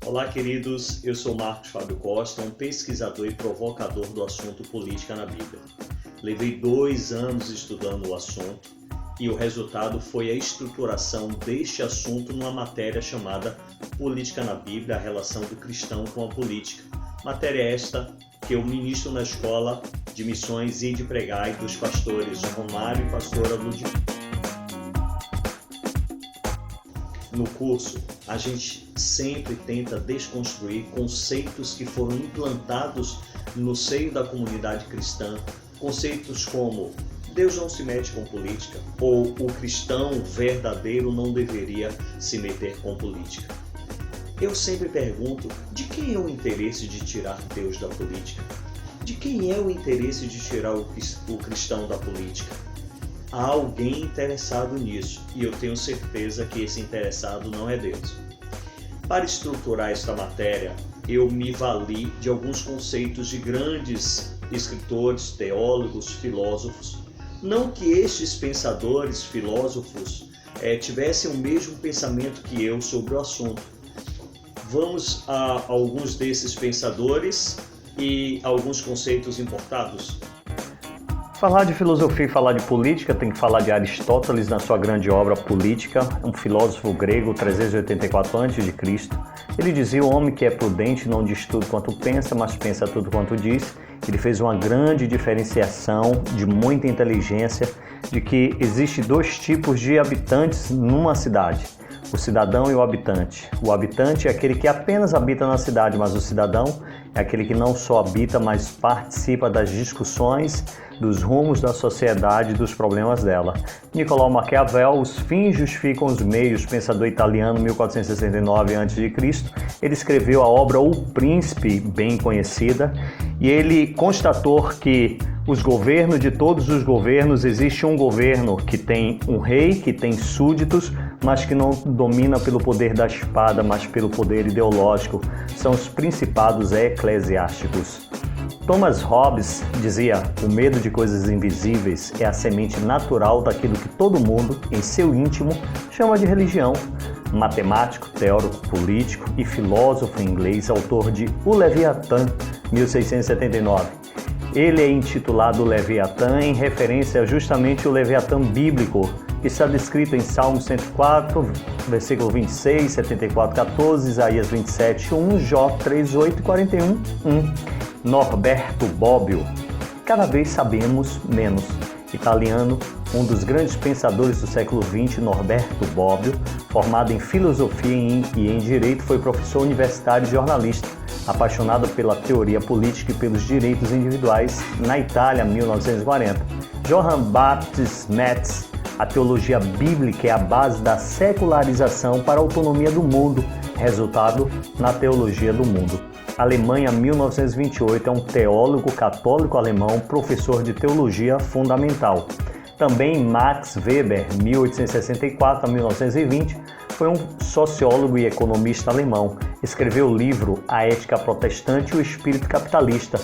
Olá, queridos. Eu sou Marcos Fábio Costa, um pesquisador e provocador do assunto política na Bíblia. Levei 2 anos estudando o assunto e o resultado foi a estruturação deste assunto numa matéria chamada Política na Bíblia, a relação do cristão com a política. Matéria esta que eu ministro na Escola de Missões e de Pregai dos pastores Romário e pastora Ludmila. No curso, a gente sempre tenta desconstruir conceitos que foram implantados no seio da comunidade cristã, conceitos como Deus não se mete com política ou o cristão verdadeiro não deveria se meter com política. Eu sempre pergunto, de quem é o interesse de tirar Deus da política? De quem é o interesse de tirar o cristão da política? Há alguém interessado nisso e eu tenho certeza que esse interessado não é Deus. Para estruturar esta matéria, eu me vali de alguns conceitos de grandes escritores, teólogos, filósofos. Não que estes pensadores, filósofos, tivessem o mesmo pensamento que eu sobre o assunto. Vamos a alguns desses pensadores e alguns conceitos importados. Falar de filosofia e falar de política tem que falar de Aristóteles na sua grande obra Política, um filósofo grego 384 a.C. Ele dizia: o homem que é prudente não diz tudo quanto pensa, mas pensa tudo quanto diz. Ele fez uma grande diferenciação de muita inteligência de que existe 2 tipos de habitantes numa cidade: o cidadão e o habitante. O habitante é aquele que apenas habita na cidade, mas o cidadão é aquele que não só habita, mas participa das discussões, dos rumos da sociedade e dos problemas dela. Nicolau Maquiavel, Os fins justificam os meios, pensador italiano, 1469 a.C., ele escreveu a obra O Príncipe, bem conhecida, e ele constatou que de todos os governos, existe um governo que tem um rei, que tem súditos, mas que não domina pelo poder da espada, mas pelo poder ideológico. São os principados eclesiásticos. Thomas Hobbes dizia: o medo de coisas invisíveis é a semente natural daquilo que todo mundo, em seu íntimo, chama de religião. Matemático, teórico político e filósofo inglês, autor de O Leviatã, 1679. Ele é intitulado Leviatã em referência justamente ao Leviatã bíblico, que está descrito em Salmo 104, versículo 26, 74, 14, Isaías 27, 1, Jó 3, 8 e 41, 1. Norberto Bobbio. Cada vez sabemos menos. Italiano, um dos grandes pensadores do século XX, Norberto Bobbio, formado em filosofia e em direito, foi professor universitário e jornalista, apaixonado pela teoria política e pelos direitos individuais na Itália, 1940. Johann Baptist Metz: a teologia bíblica é a base da secularização para a autonomia do mundo, resultado na teologia do mundo. Alemanha, 1928, é um teólogo católico alemão, professor de teologia fundamental. Também Max Weber, 1864 a 1920, foi um sociólogo e economista alemão. Escreveu o livro A Ética Protestante e o Espírito Capitalista.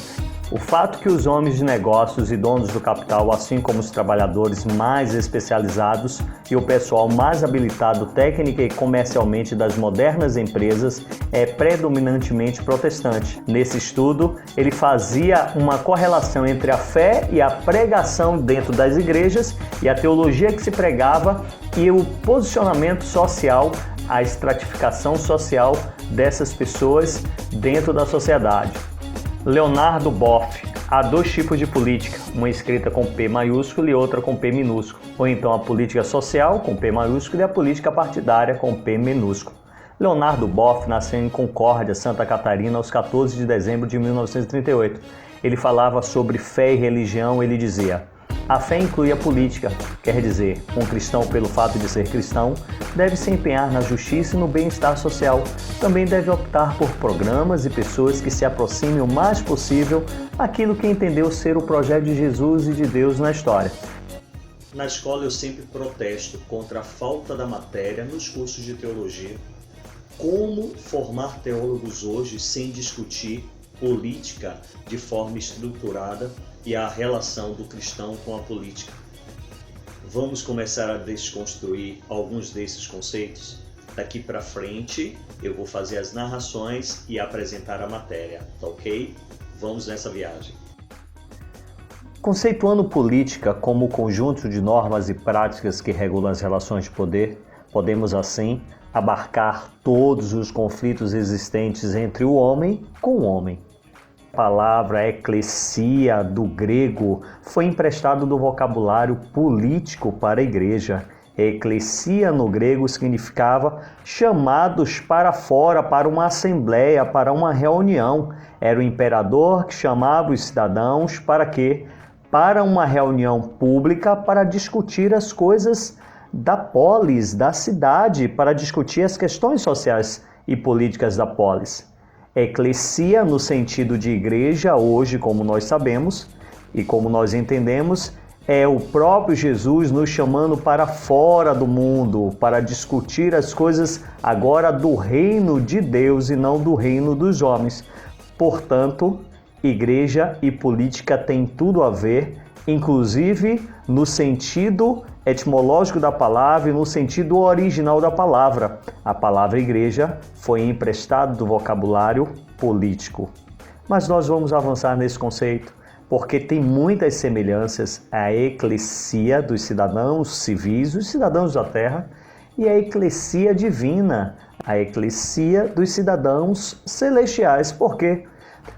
O fato que os homens de negócios e donos do capital, assim como os trabalhadores mais especializados e o pessoal mais habilitado técnica e comercialmente das modernas empresas, é predominantemente protestante. Nesse estudo, ele fazia uma correlação entre a fé e a pregação dentro das igrejas e a teologia que se pregava e o posicionamento social, a estratificação social dessas pessoas dentro da sociedade. Leonardo Boff: há 2 tipos de política, uma escrita com P maiúsculo e outra com P minúsculo, ou então a política social com P maiúsculo e a política partidária com P minúsculo. Leonardo Boff nasceu em Concórdia, Santa Catarina, aos 14 de dezembro de 1938. Ele falava sobre fé e religião. Ele dizia: a fé inclui a política, quer dizer, um cristão, pelo fato de ser cristão, deve se empenhar na justiça e no bem-estar social. Também deve optar por programas e pessoas que se aproximem o mais possível daquilo que entendeu ser o projeto de Jesus e de Deus na história. Na escola eu sempre protesto contra a falta da matéria nos cursos de teologia. Como formar teólogos hoje sem discutir política de forma estruturada e a relação do cristão com a política? Vamos começar a desconstruir alguns desses conceitos? Daqui para frente eu vou fazer as narrações e apresentar a matéria, tá ok? Vamos nessa viagem. Conceituando política como o conjunto de normas e práticas que regulam as relações de poder, podemos assim abarcar todos os conflitos existentes entre o homem com o homem. A palavra eclesia do grego foi emprestada do vocabulário político para a igreja. Eclesia no grego significava chamados para fora, para uma assembleia, para uma reunião. Era o imperador que chamava os cidadãos para quê? Para uma reunião pública para discutir as coisas da polis, da cidade, para discutir as questões sociais e políticas da polis. Eclesia, no sentido de igreja, hoje, como nós sabemos e como nós entendemos, é o próprio Jesus nos chamando para fora do mundo, para discutir as coisas agora do reino de Deus e não do reino dos homens. Portanto, igreja e política têm tudo a ver, inclusive no sentido etimológico da palavra e no sentido original da palavra. A palavra igreja foi emprestada do vocabulário político. Mas nós vamos avançar nesse conceito, porque tem muitas semelhanças à eclesia dos cidadãos civis, os cidadãos da terra, e a eclesia divina, a eclesia dos cidadãos celestiais. Por quê?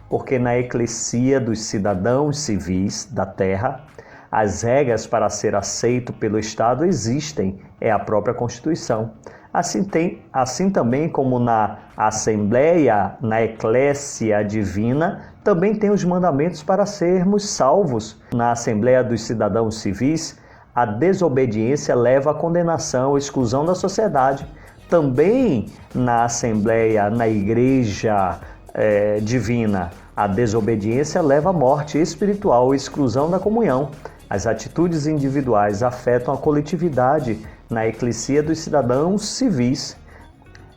Porque na eclesia dos cidadãos civis da terra, as regras para ser aceito pelo Estado existem, é a própria Constituição. Assim também como na Assembleia, na Eclésia Divina, também tem os mandamentos para sermos salvos. Na Assembleia dos Cidadãos Civis, a desobediência leva à condenação, à exclusão da sociedade. Também na Assembleia, na Igreja Divina, a desobediência leva à morte espiritual e exclusão da comunhão. As atitudes individuais afetam a coletividade na Eclesia dos Cidadãos Civis.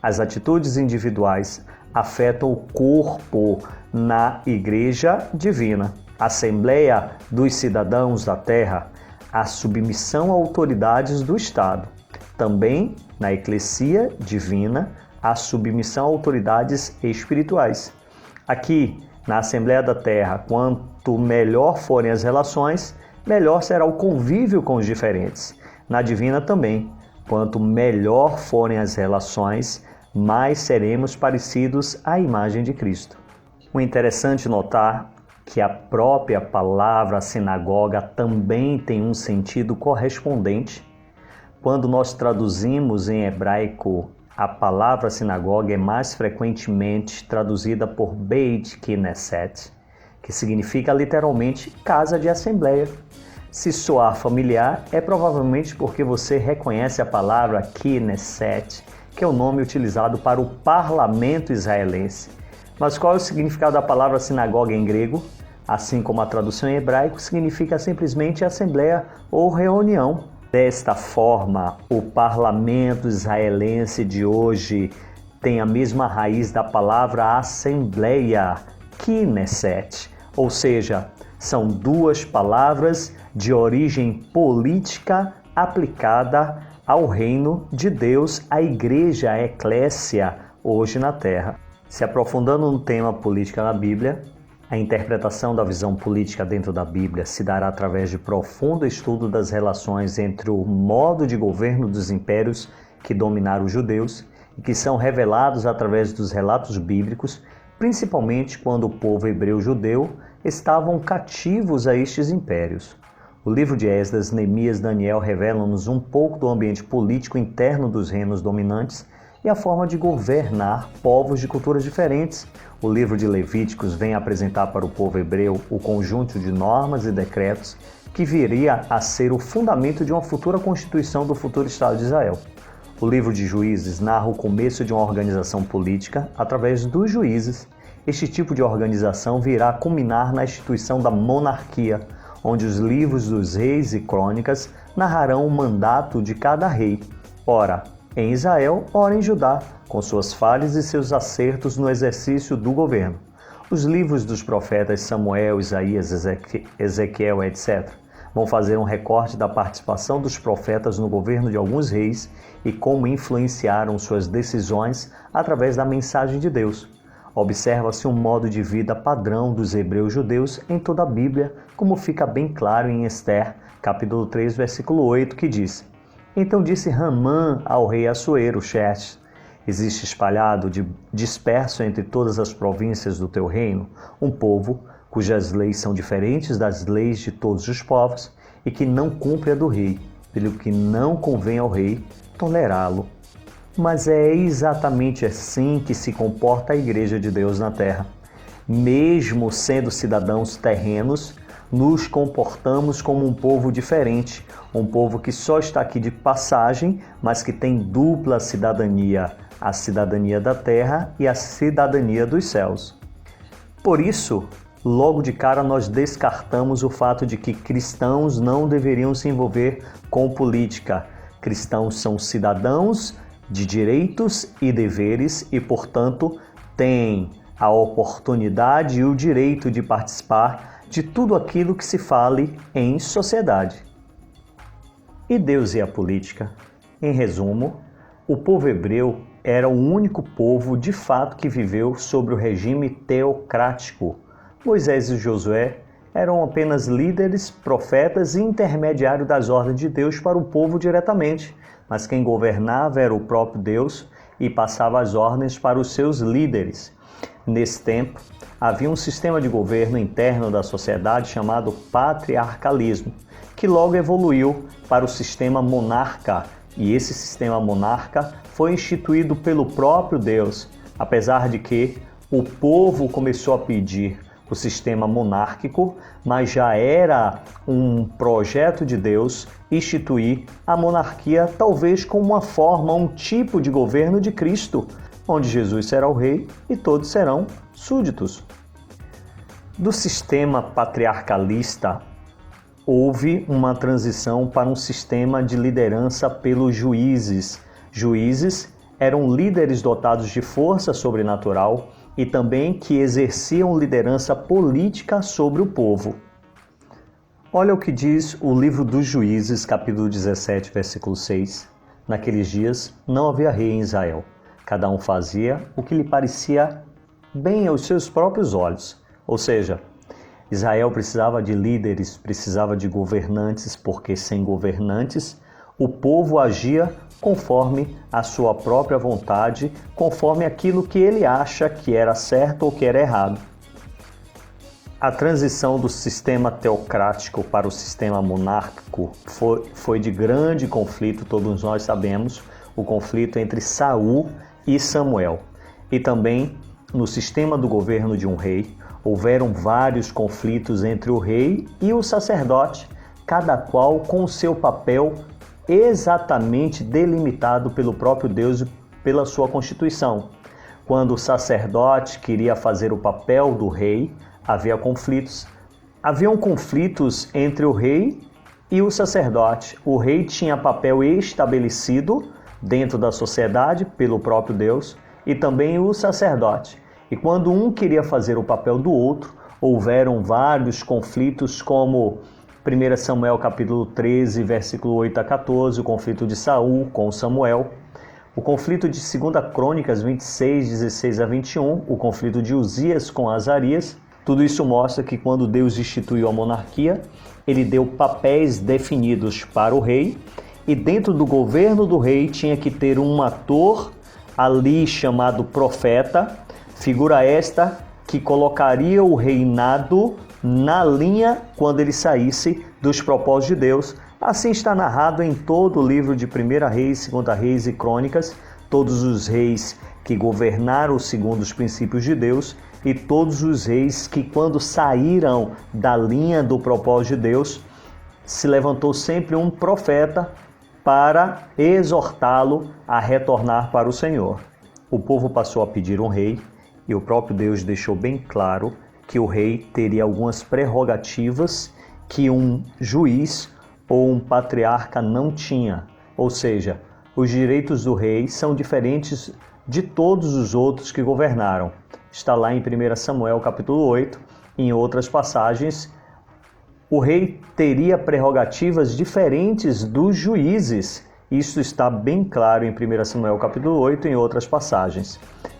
As atitudes individuais afetam o corpo na Igreja Divina. Assembleia dos Cidadãos da Terra, a submissão a autoridades do Estado. Também na Eclesia Divina, a submissão a autoridades espirituais. Aqui, na Assembleia da Terra, quanto melhor forem as relações, melhor será o convívio com os diferentes. Na Divina também, quanto melhor forem as relações, mais seremos parecidos à imagem de Cristo. O interessante notar que a própria palavra sinagoga também tem um sentido correspondente. Quando nós traduzimos em hebraico, a palavra sinagoga é mais frequentemente traduzida por Beit Knesset, que significa literalmente casa de assembleia. Se soar familiar, é provavelmente porque você reconhece a palavra Knesset, que é o nome utilizado para o parlamento israelense. Mas qual é o significado da palavra sinagoga em grego? Assim como a tradução em hebraico, significa simplesmente assembleia ou reunião. Desta forma, o parlamento israelense de hoje tem a mesma raiz da palavra assembleia, Knesset, ou seja, são duas palavras de origem política aplicada ao reino de Deus, a igreja, a eclésia, hoje na terra. Se aprofundando no tema política na Bíblia, a interpretação da visão política dentro da Bíblia se dará através de profundo estudo das relações entre o modo de governo dos impérios que dominaram os judeus e que são revelados através dos relatos bíblicos, principalmente quando o povo hebreu-judeu estavam cativos a estes impérios. O livro de Esdras, Neemias e Daniel revelam-nos um pouco do ambiente político interno dos reinos dominantes e a forma de governar povos de culturas diferentes. O livro de Levíticos vem apresentar para o povo hebreu o conjunto de normas e decretos que viria a ser o fundamento de uma futura constituição do futuro Estado de Israel. O livro de Juízes narra o começo de uma organização política através dos juízes. Este tipo de organização virá a culminar na instituição da monarquia, onde os livros dos reis e crônicas narrarão o mandato de cada rei. Ora em Israel, ora em Judá, com suas falhas e seus acertos no exercício do governo. Os livros dos profetas Samuel, Isaías, Ezequiel, etc. vão fazer um recorte da participação dos profetas no governo de alguns reis e como influenciaram suas decisões através da mensagem de Deus. Observa-se um modo de vida padrão dos hebreus judeus em toda a Bíblia, como fica bem claro em Ester, capítulo 3, versículo 8, que diz: Então disse Ramã ao rei Assuero, Xerxes: Existe espalhado, disperso entre todas as províncias do teu reino, um povo cujas leis são diferentes das leis de todos os povos e que não cumpre a do rei, pelo que não convém ao rei tolerá-lo. Mas é exatamente assim que se comporta a Igreja de Deus na Terra. Mesmo sendo cidadãos terrenos, nos comportamos como um povo diferente, um povo que só está aqui de passagem, mas que tem dupla cidadania, a cidadania da terra e a cidadania dos céus. Por isso, logo de cara nós descartamos o fato de que cristãos não deveriam se envolver com política. Cristãos são cidadãos de direitos e deveres e, portanto, têm a oportunidade e o direito de participar de tudo aquilo que se fale em sociedade. E Deus e a política? Em resumo, o povo hebreu era o único povo de fato que viveu sobre o regime teocrático. Moisés e Josué eram apenas líderes, profetas e intermediários das ordens de Deus para o povo diretamente, mas quem governava era o próprio Deus e passava as ordens para os seus líderes. Nesse tempo, havia um sistema de governo interno da sociedade chamado patriarcalismo, que logo evoluiu para o sistema monarca, e esse sistema monarca foi instituído pelo próprio Deus, apesar de que o povo começou a pedir o sistema monárquico, mas já era um projeto de Deus instituir a monarquia, talvez como uma forma, um tipo de governo de Cristo, onde Jesus será o rei e todos serão súditos. Do sistema patriarcalista, houve uma transição para um sistema de liderança pelos juízes. Juízes eram líderes dotados de força sobrenatural e também que exerciam liderança política sobre o povo. Olha o que diz o livro dos Juízes, capítulo 17, versículo 6. Naqueles dias não havia rei em Israel. Cada um fazia o que lhe parecia bem aos seus próprios olhos. Ou seja, Israel precisava de líderes, precisava de governantes, porque sem governantes o povo agia conforme a sua própria vontade, conforme aquilo que ele acha que era certo ou que era errado. A transição do sistema teocrático para o sistema monárquico foi de grande conflito, todos nós sabemos, o conflito entre Saul e Samuel. E também, no sistema do governo de um rei, houveram vários conflitos entre o rei e o sacerdote, cada qual com o seu papel exatamente delimitado pelo próprio Deus e pela sua Constituição. Quando o sacerdote queria fazer o papel do rei, havia conflitos. Haviam conflitos entre o rei e o sacerdote. O rei tinha papel estabelecido dentro da sociedade pelo próprio Deus e também o sacerdote. E quando um queria fazer o papel do outro, houveram vários conflitos, como 1 Samuel capítulo 13, versículo 8 a 14, o conflito de Saul com Samuel, o conflito de 2 Crônicas 26, 16 a 21, o conflito de Uzias com Azarias. Tudo isso mostra que quando Deus instituiu a monarquia, ele deu papéis definidos para o rei, e dentro do governo do rei tinha que ter um ator ali chamado profeta, figura esta que colocaria o reinado na linha quando ele saísse dos propósitos de Deus. Assim está narrado em todo o livro de 1 Reis, 2 Reis e Crônicas, todos os reis que governaram segundo os princípios de Deus e todos os reis que, quando saíram da linha do propósito de Deus, se levantou sempre um profeta para exortá-lo a retornar para o Senhor. O povo passou a pedir um rei e o próprio Deus deixou bem claro que o rei teria algumas prerrogativas que um juiz ou um patriarca não tinha. Ou seja, os direitos do rei são diferentes de todos os outros que governaram. Está lá em 1 Samuel capítulo 8, em outras passagens, O rei teria prerrogativas diferentes dos juízes. Isso está bem claro em 1 Samuel capítulo 8 e em outras passagens.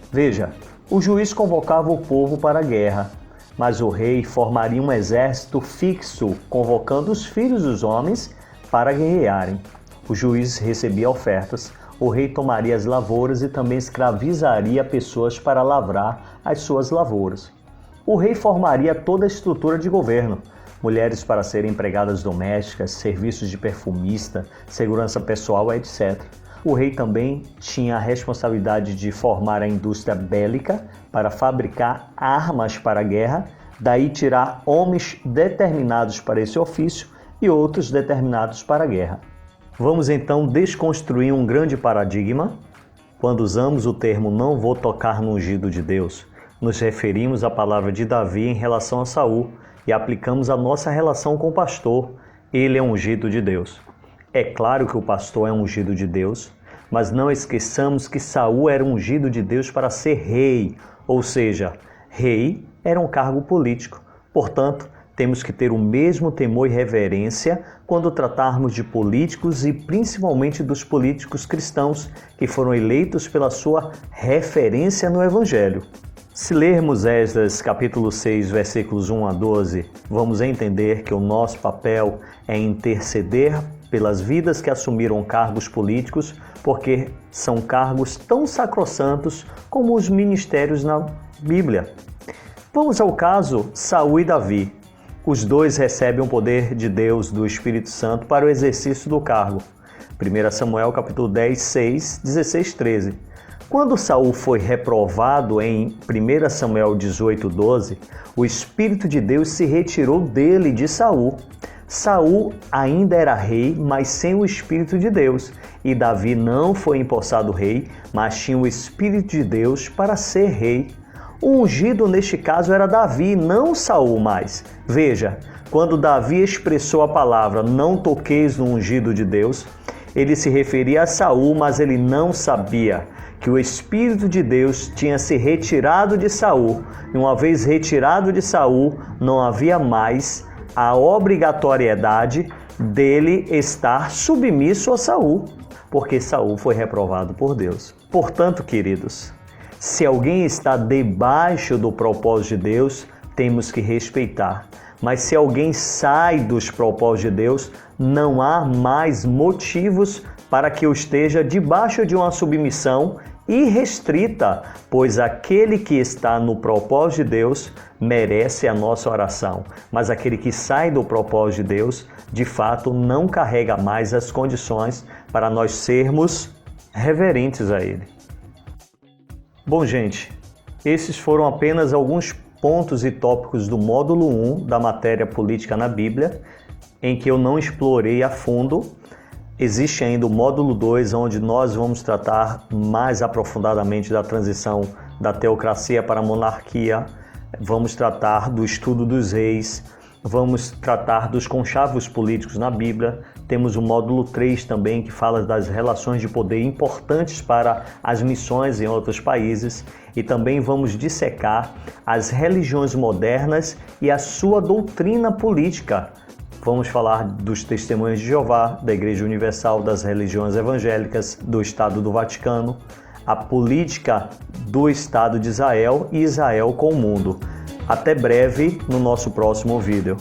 Veja, o juiz convocava o povo para a guerra, mas o rei formaria um exército fixo, convocando os filhos dos homens para guerrearem. O juiz recebia ofertas, o rei tomaria as lavouras e também escravizaria pessoas para lavrar as suas lavouras. O rei formaria toda a estrutura de governo, mulheres para serem empregadas domésticas, serviços de perfumista, segurança pessoal, etc. O rei também tinha a responsabilidade de formar a indústria bélica para fabricar armas para a guerra, daí tirar homens determinados para esse ofício e outros determinados para a guerra. Vamos então desconstruir um grande paradigma. Quando usamos o termo "não vou tocar no ungido de Deus", nos referimos à palavra de Davi em relação a Saul e aplicamos a nossa relação com o pastor. Ele é ungido de Deus. É claro que o pastor é ungido de Deus, mas não esqueçamos que Saul era ungido de Deus para ser rei, ou seja, rei era um cargo político. Portanto, temos que ter o mesmo temor e reverência quando tratarmos de políticos e principalmente dos políticos cristãos que foram eleitos pela sua referência no Evangelho. Se lermos Esdras capítulo 6, versículos 1 a 12, vamos entender que o nosso papel é interceder pelas vidas que assumiram cargos políticos, porque são cargos tão sacrossantos como os ministérios na Bíblia. Vamos ao caso Saul e Davi. Os dois recebem o poder de Deus, do Espírito Santo, para o exercício do cargo. 1 Samuel capítulo 10, 6, 16, 13. Quando Saul foi reprovado em 1 Samuel 18, 12, o Espírito de Deus se retirou dele, de Saul. Saul ainda era rei, mas sem o Espírito de Deus. E Davi não foi empossado rei, mas tinha o Espírito de Deus para ser rei. O ungido neste caso era Davi, não Saul mais. Veja, quando Davi expressou a palavra "não toqueis no ungido de Deus", ele se referia a Saul, mas ele não sabia que o Espírito de Deus tinha se retirado de Saul. E uma vez retirado de Saul, não havia mais a obrigatoriedade dele estar submisso a Saul, porque Saul foi reprovado por Deus. Portanto, queridos, se alguém está debaixo do propósito de Deus, temos que respeitar. Mas se alguém sai dos propósitos de Deus, não há mais motivos para que eu esteja debaixo de uma submissão irrestrita, pois aquele que está no propósito de Deus merece a nossa oração, mas aquele que sai do propósito de Deus, de fato, não carrega mais as condições para nós sermos reverentes a Ele. Bom, gente, esses foram apenas alguns pontos e tópicos do módulo 1 da matéria política na Bíblia, em que eu não explorei a fundo. Existe ainda o módulo 2, onde nós vamos tratar mais aprofundadamente da transição da teocracia para a monarquia, vamos tratar do estudo dos reis, vamos tratar dos conchavos políticos na Bíblia. Temos o módulo 3 também, que fala das relações de poder importantes para as missões em outros países. E também vamos dissecar as religiões modernas e a sua doutrina política. Vamos falar dos Testemunhas de Jeová, da Igreja Universal, das religiões evangélicas, do Estado do Vaticano, a política do Estado de Israel e Israel com o mundo. Até breve no nosso próximo vídeo.